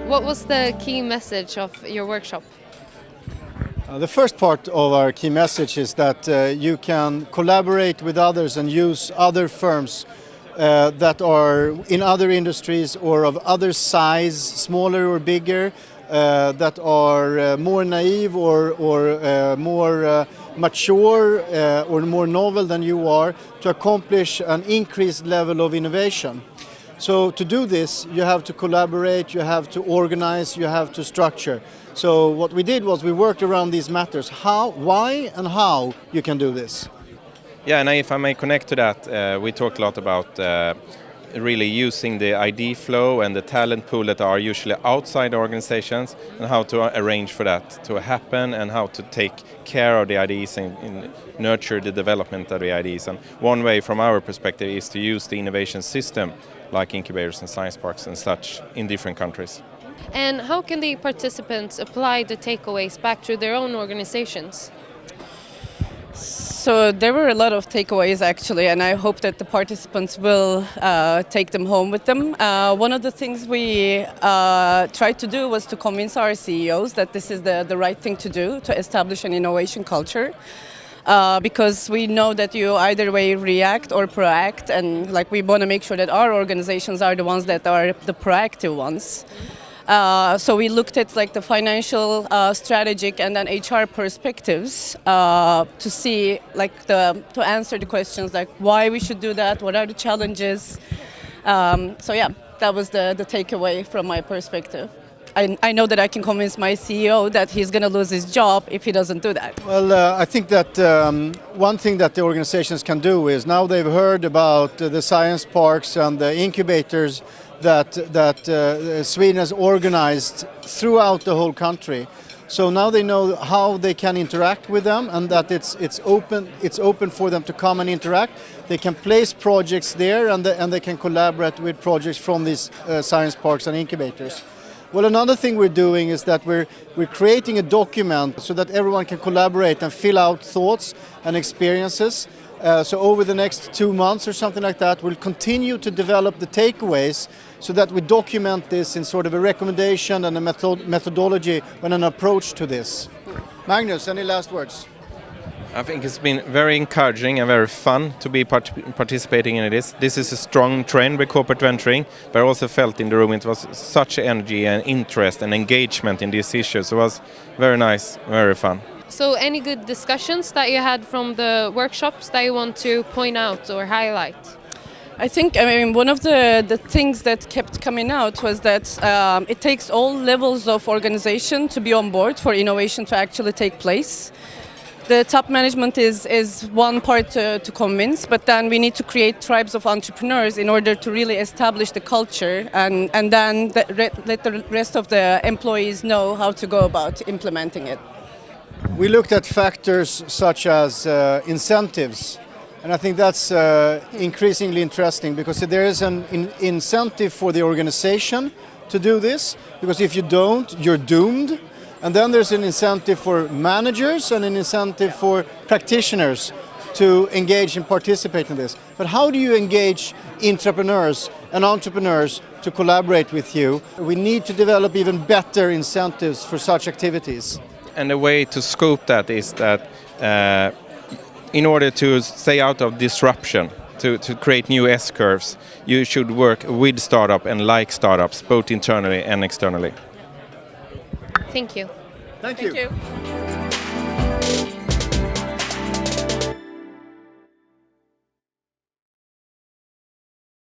what was the key message of your workshop? The first part of our key message is that you can collaborate with others and use other firms that are in other industries or of other size, smaller or bigger, that are more naive or more mature or more novel than you are, to accomplish an increased level of innovation. So to do this, you have to collaborate, you have to organize, you have to structure. So what we did was we worked around these matters, how, why and how you can do this. Yeah, and if I may connect to that, we talked a lot about really using the ID flow and the talent pool that are usually outside organizations, and how to arrange for that to happen and how to take care of the IDs and nurture the development of the IDs. And one way from our perspective is to use the innovation system like incubators and science parks and such in different countries. And how can the participants apply the takeaways back to their own organizations? So there were a lot of takeaways actually, and I hope that the participants will take them home with them. One of the things we tried to do was to convince our CEOs that this is the right thing to do to establish an innovation culture. Because we know that you either way react or proact, and like we want to make sure that our organizations are the ones that are the proactive ones. So we looked at like the financial, strategic, and then HR perspectives to see like to answer the questions like why we should do that, what are the challenges. So yeah, that was the takeaway from my perspective. I know that I can convince my CEO that he's going to lose his job if he doesn't do that. Well, I think that one thing that the organizations can do is, now they've heard about the science parks and the incubators that Sweden has organized throughout the whole country. So now they know how they can interact with them, and that it's open for them to come and interact. They can place projects there, and they can collaborate with projects from these science parks and incubators. Well, another thing we're doing is that we're creating a document so that everyone can collaborate and fill out thoughts and experiences. So over the next 2 months or something like that, we'll continue to develop the takeaways so that we document this in sort of a recommendation and a methodology and an approach to this. Magnus, any last words? I think it's been very encouraging and very fun to be participating in this. This is a strong trend with corporate venturing, but I also felt in the room it was such energy and interest and engagement in these issues. It was very nice, very fun. So any good discussions that you had from the workshops that you want to point out or highlight? I think, one of the things that kept coming out was that it takes all levels of organization to be on board for innovation to actually take place. The top management is one part to convince, but then we need to create tribes of entrepreneurs in order to really establish the culture, and then let the rest of the employees know how to go about implementing it. We looked at factors such as incentives, and I think that's increasingly interesting, because there is an incentive for the organization to do this, because if you don't, you're doomed. And then there's an incentive for managers and an incentive for practitioners to engage and participate in this. But how do you engage entrepreneurs and entrepreneurs to collaborate with you? We need to develop even better incentives for such activities. And the way to scope that is that in order to stay out of disruption, to create new S-curves, you should work with startup and like startups, both internally and externally. Thank you. Thank you. Thank you.